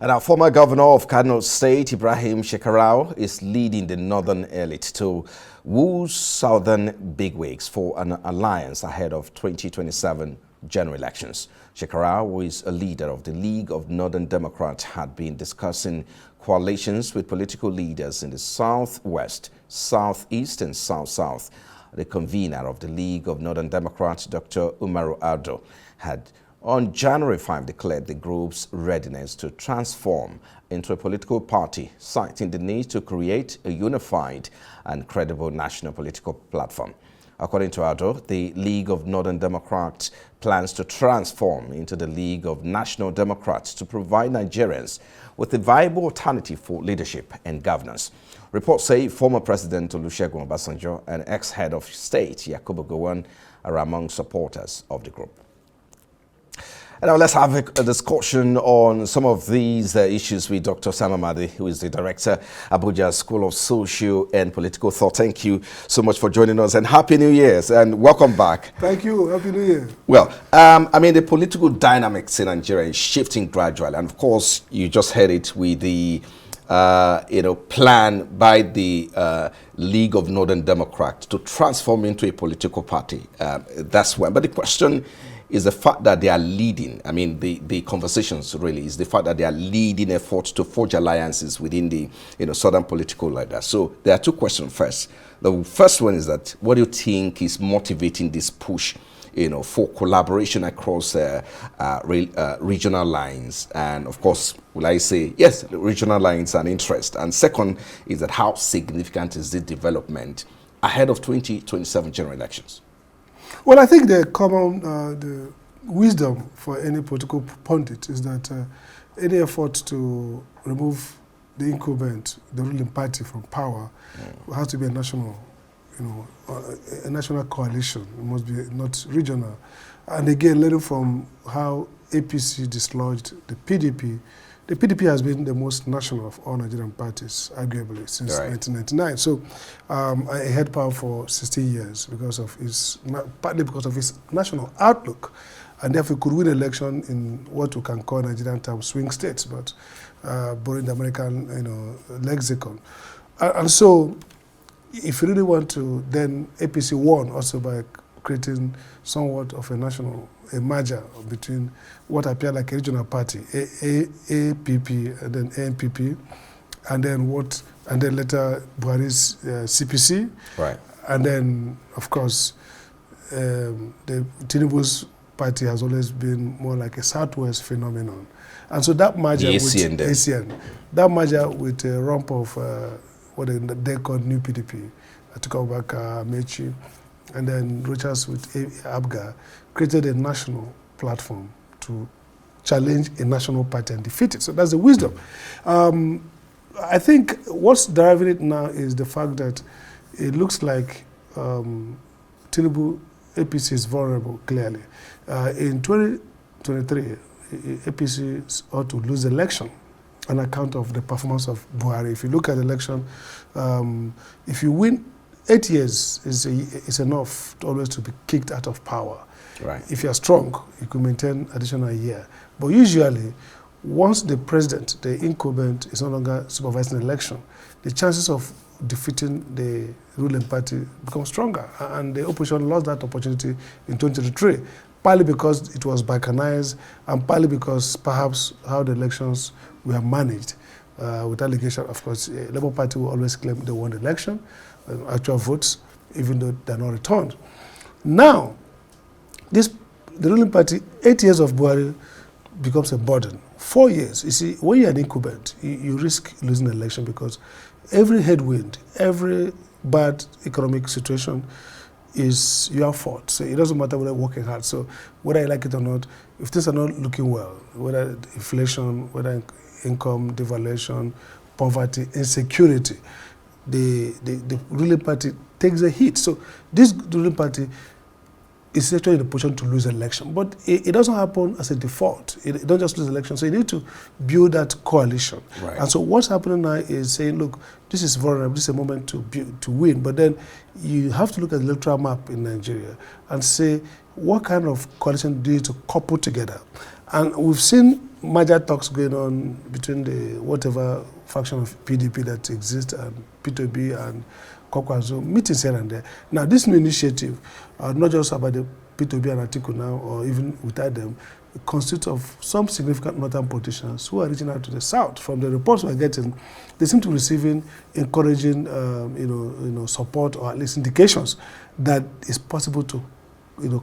And our former governor of Kano State, Ibrahim Shekarau, is leading the northern elite to woo southern bigwigs for an alliance ahead of 2027 general elections. Shekarau, who is a leader of the League of Northern Democrats, had been discussing coalitions with political leaders in the southwest, southeast, and south-south. The convener of the League of Northern Democrats, Dr. Umaru Ado, had on January 5 declared the group's readiness to transform into a political party, citing the need to create a unified and credible national political platform. According to Ado, the League of Northern Democrats plans to transform into the League of National Democrats to provide Nigerians with a viable alternative for leadership and governance. Reports say former President Olusegun Obasanjo and ex-head of state Yakubu Gowon are among supporters of the group. And now let's have a discussion on some of these issues with Dr. Amadi, who is the director, Abuja School of Social and Political Thought. Thank you so much for joining us, and Happy New Year, and welcome back. Thank you. Happy New Year. Well, I mean, the political dynamics in Nigeria is shifting gradually, and of course, you just heard it with the plan by the League of Northern Democrats to transform into a political party. That's one. But the question is the fact that they are leading. I mean, the conversations really is the fact that they are leading efforts to forge alliances within the southern political leaders. So there are two questions first. The first one is that what do you think is motivating this push for collaboration across regional lines? And of course, will I say, yes, regional lines and interest. And second is that how significant is the development ahead of 2027 general elections? Well, I think the common the wisdom for any political pundit is that any effort to remove the incumbent, the ruling party from power, has to be a national, a national coalition. It must be not regional. And again, learning from how APC dislodged the PDP. The PDP has been the most national of all Nigerian parties, arguably, since 1999. So I had power for 16 years partly because of his national outlook, and therefore could win election in what we can call Nigerian terms swing states, but borrowing the American lexicon. And so, if you really want to, then APC won also by creating somewhat of a merger between what appeared like a regional party, APP, and then ANPP, and then later Buhari's CPC, right? And then, of course, the Tinubu's party has always been more like a Southwest phenomenon, and so that merger with ACN, that merger with a rump of what they called New PDP, Atiku Abubakar, Mechi, and then Rochas with Abga, created a national platform to challenge a national party and defeat it. So that's the wisdom. I think what's driving it now is the fact that it looks like Tinubu APC is vulnerable, clearly. In 2023, APC ought to lose the election on account of the performance of Buhari. If you look at the election, if you win 8 years is enough to always to be kicked out of power. Right. If you are strong, you could maintain additional year. But usually, once the president, the incumbent, is no longer supervising the election, the chances of defeating the ruling party become stronger. And the opposition lost that opportunity in 2023, partly because it was balkanized, and partly because perhaps how the elections were managed. With allegation, of course, the Labour Party will always claim they won the election, actual votes, even though they're not returned. Now, the ruling party, 8 years of Buhari becomes a burden. 4 years, you see, when you're an incumbent, you risk losing the election because every headwind, every bad economic situation is your fault. So it doesn't matter whether you're working hard. So whether you like it or not, if things are not looking well, whether inflation, whether income, devaluation, poverty, insecurity, the ruling party takes a hit. So this ruling party is actually in a position to lose election. But it doesn't happen as a default. It don't just lose election. So you need to build that coalition. Right. And so what's happening now is saying, look, this is vulnerable, this is a moment to win. But then you have to look at the electoral map in Nigeria and say, what kind of coalition do you need to couple together? And we've seen major talks going on between the whatever faction of PDP that exists and P2B and Kwakwazo, meetings here and there. Now, this new initiative, not just about the P2B and Atiku now, or even without them, it consists of some significant northern politicians who are reaching out to the south. From the reports we're getting, they seem to be receiving encouraging, support, or at least indications that it's possible to,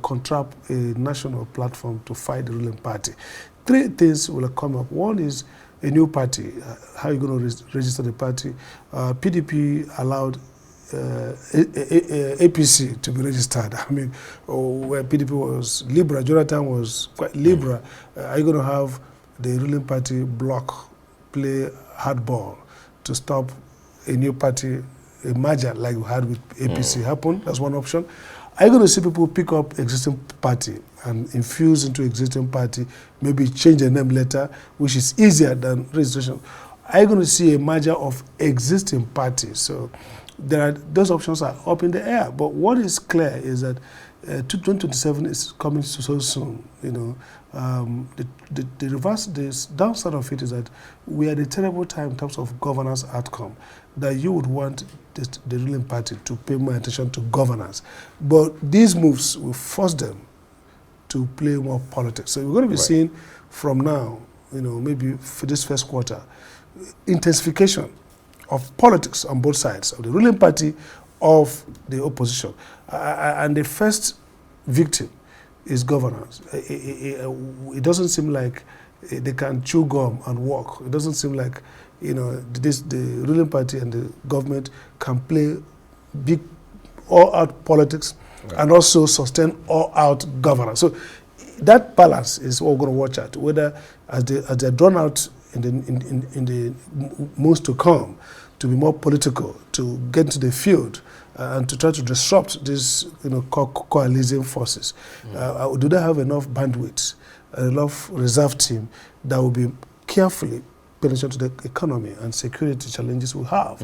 contract a national platform to fight the ruling party. Three things will come up. One is a new party. How are you going to register the party? PDP allowed APC to be registered. I mean, where PDP was liberal, Jonathan was quite liberal. Are you going to have the ruling party bloc play hardball to stop a new party, a merger like we had with APC happen? That's one option. Are you going to see people pick up existing party and infuse into existing party, maybe change the name later, which is easier than registration? Are you going to see a merger of existing parties? So those options are up in the air. But what is clear is that 2027 is coming so soon. The downside of it is that we are at a terrible time in terms of governance outcome, that you would want the ruling party to pay more attention to governance. But these moves will force them to play more politics. So we're going to be seeing from now, maybe for this first quarter, intensification of politics on both sides, of the ruling party, of the opposition. And the first victim is governance. It doesn't seem like they can chew gum and walk. It doesn't seem like the ruling party and the government can play big all-out politics and also sustain all-out governance. So that balance is what we're going to watch at, whether as they're drawn out in the months to come, to be more political, to get into the field, and to try to disrupt these coalition forces. Do they have enough bandwidth, enough reserve team that will be carefully paying attention to the economy and security challenges we have?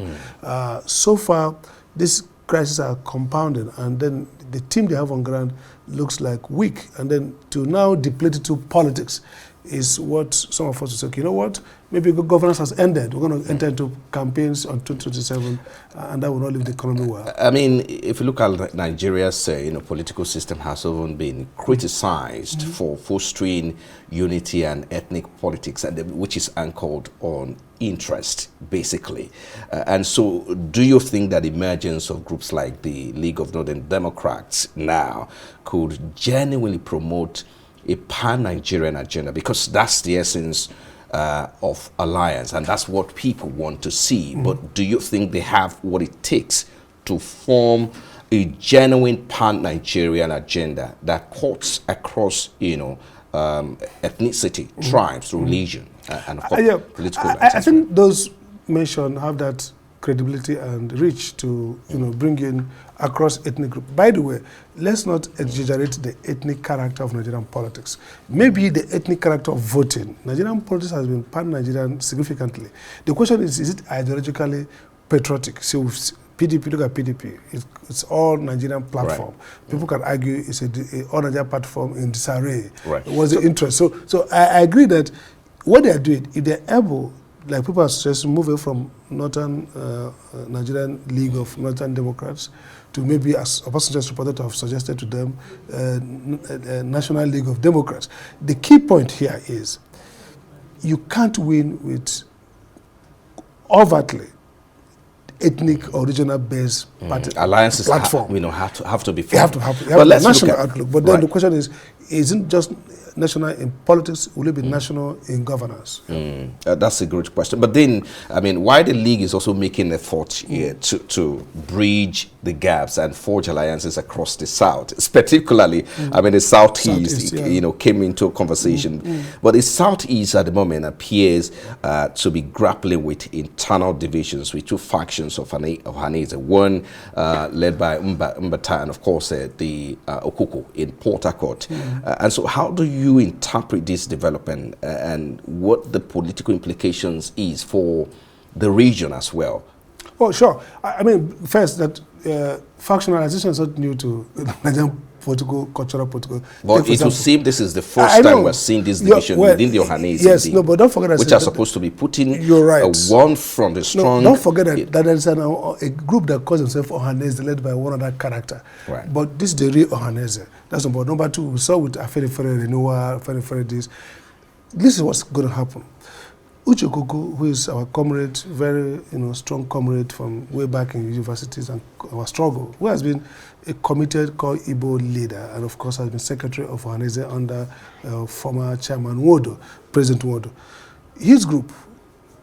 So far, these crises are compounded, and then the team they have on ground looks like weak, and then to now deplete it to politics is what some of us will say, okay, you know what, maybe good governance has ended. We're going to enter into campaigns on 2027, and that will not leave the economy well. I mean, if you look at Nigeria's political system has often been criticized for fostering unity and ethnic politics, and which is anchored on interest, basically. And so do you think that the emergence of groups like the League of Northern Democrats now could genuinely promote a pan-Nigerian agenda? Because that's the essence of alliance, and that's what people want to see. But do you think they have what it takes to form a genuine pan-Nigerian agenda that cuts across, ethnicity, tribes, religion, and of course, political rights? I think those mentioned have that credibility and reach to bring in across ethnic groups. By the way, let's not exaggerate the ethnic character of Nigerian politics. Maybe the ethnic character of voting. Nigerian politics has been pan-Nigerian significantly. The question is it ideologically patriotic? So PDP, look at PDP. It's all Nigerian platform. People can argue it's a all Nigerian platform in disarray. What's the interest? So I agree that what they are doing, if they're able, like people are suggesting, move away from Northern Nigerian League of Northern Democrats to maybe, as Obasanjo reported to have suggested to them, National League of Democrats. The key point here is you can't win with overtly ethnic or regional based party alliances platform. Have to be formed. They have to have a national outlook. But then the question is, isn't just national in politics, will it be national in governance? That's a great question. But then, I mean, why the League is also making an effort here to bridge the gaps and forge alliances across the South, particularly, I mean, the Southeast came into conversation. But the Southeast at the moment appears to be grappling with internal divisions with two factions of Hanese, one led by Mbata and, of course, the Okuku in Port Harcourt. And so how do you interpret this development and what the political implications is for the region as well? Oh, sure. I mean, first, that factionalization is not new to Nigerian political, cultural, political. But it will seem this is the first time we're seeing this division within the Ohanese. Yes, no, but don't forget that which are supposed to be putting you're right. One from the strong. No, don't forget that there's a group that calls themselves Ohanese, led by one other character. Right. But this is the real Ohanese. That's number one. Number two, we saw with Afeni Fere Renewal, Afeni Fere this. This is what's going to happen. Uche Kuku, who is our comrade, very strong comrade from way back in universities and our struggle, who has been a committed core Igbo leader, and of course has been secretary of Ohanese under former chairman Wodo, President Wodo. His group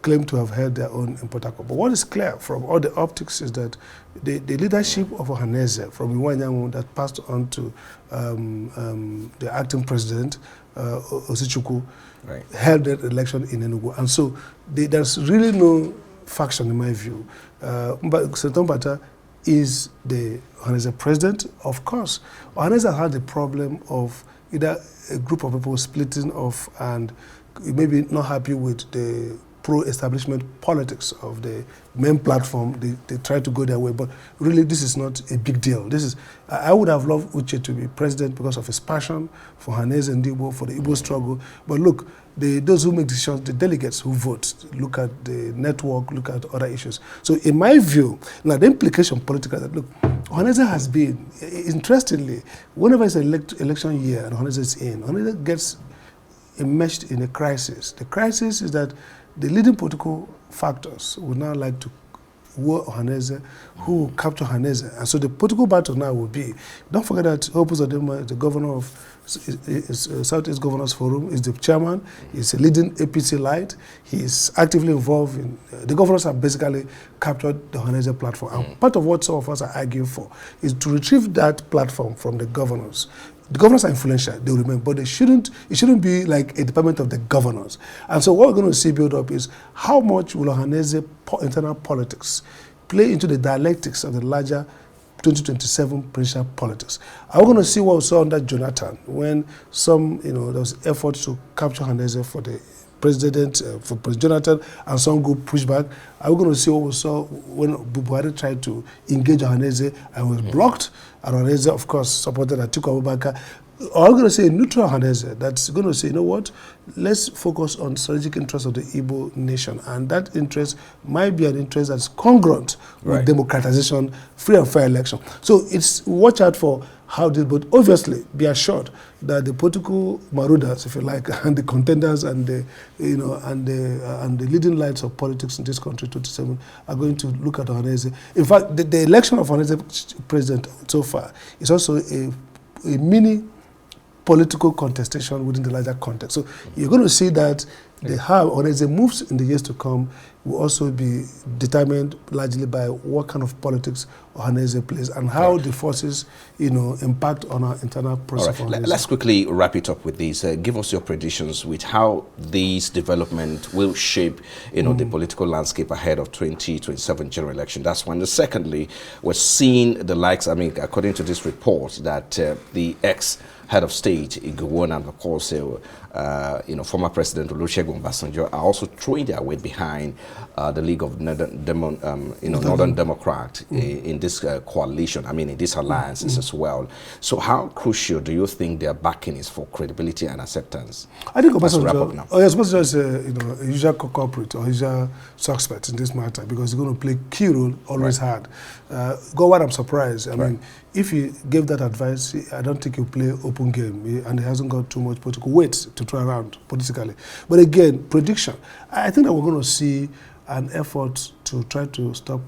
claim to have held their own in Port Harcourt. But what is clear from all the optics is that the leadership of Ohanese from Iwanyanwu that passed on to the acting president, Osichukwu, right, held that election in Enugu. And so there's really no faction in my view. But Senator Mbata is the Ohanese president. Of course, Ohanese had the problem of either a group of people splitting off and maybe not happy with the pro-establishment politics of the main platform. They try to go their way, but really this is not a big deal. This is, I would have loved Uche to be president because of his passion for Ohanese and Igbo, for the Igbo struggle. But look, those who make decisions, the delegates who vote, look at the network, look at other issues. So in my view, now the implication politically, that look, Ohanese has been, interestingly, whenever it's an election year and Ohanese is in, Ohanese gets enmeshed in a crisis. The crisis is that the leading political factors would now like to war Ohanese, who will capture Ohanese. And so the political battle now will be, don't forget that Hope Uzodinma, the governor of Southeast Governors Forum, is the chairman, he's a leading APC light, he's actively involved in, the governors have basically captured the Ohanese platform. And part of what some of us are arguing for is to retrieve that platform from the governors. The governors are influential, they will remain, but it shouldn't be like a department of the governors. And so what we're going to see build up is how much will Ohanese internal politics play into the dialectics of the larger 2027 presidential politics. Are we going to see what we saw under Jonathan when there was effort to capture Ohanese for the president, for President Jonathan, and some group push back? Are we going to see what we saw when Buhari tried to engage Ohanese and was blocked? And Ohanese, of course, supported Atiku Abubakar. Are we going to see a neutral Ohanese that's going to say, you know what, let's focus on strategic interests of the Igbo nation. And that interest might be an interest that's congruent with democratization, free and fair election. So it's watch out for how this, but obviously be assured that the political marauders, if you like, and the contenders and the and the leading lights of politics in this country, 27, are going to look at Ohanese. In fact, the election of Ohanese president so far is also a mini political contestation within the larger context. So you're going to see that how Ohanese moves in the years to come will also be determined largely by what kind of politics Ohanese plays and how the forces, impact on our internal process. All right. Let's quickly wrap it up with this. Give us your predictions with how these development will shape, the political landscape ahead of 2027 general election. That's one. Secondly, we're seeing the likes. I mean, according to this report, that the ex-head of state, Gowon, and of course, former President Olusegun Obasanjo are also throwing their weight behind the League of Northern Democrats in this coalition, in these alliances as well. So how crucial do you think their backing is for credibility and acceptance? I think Obasanjo is a usual culprit or usual suspect in this matter because he's going to play key role, always hard. Gowon, I'm surprised. I mean, if he gave that advice, I don't think he'll play open game, and he hasn't got too much political weight to throw around politically. But again, prediction. I think that we're going to see an effort to try to stop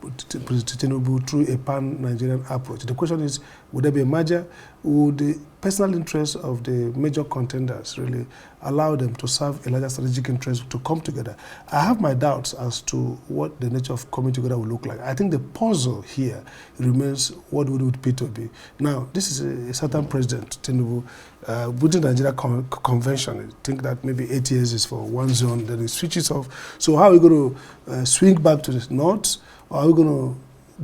President Tinubu through a pan-Nigerian approach. The question is, would there be a merger? Would the personal interests of the major contenders really allow them to serve a larger strategic interest to come together? I have my doubts as to what the nature of coming together will look like. I think the puzzle here remains what would P2 be. Now, this is a certain president, Tinubu, within the Nigeria convention. I think that maybe 8 years is for one zone, then it switches off. So how are we going to swing back to the north? Or are we going to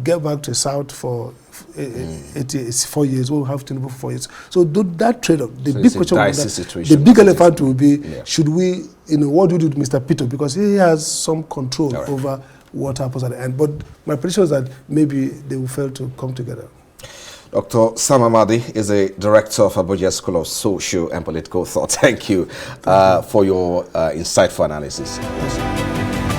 get back to the south for 4 years? We'll have Tinubu for 4 years. So that trade-off, the big question, the big elephant will be, should we, what do we do with Mr. Pito? Because he has some control over what happens at the end. But my prediction is that maybe they will fail to come together. Dr. Sam Amadi is a director of Abuja School of Social and Political Thought. Thank you for your insightful analysis. Yes.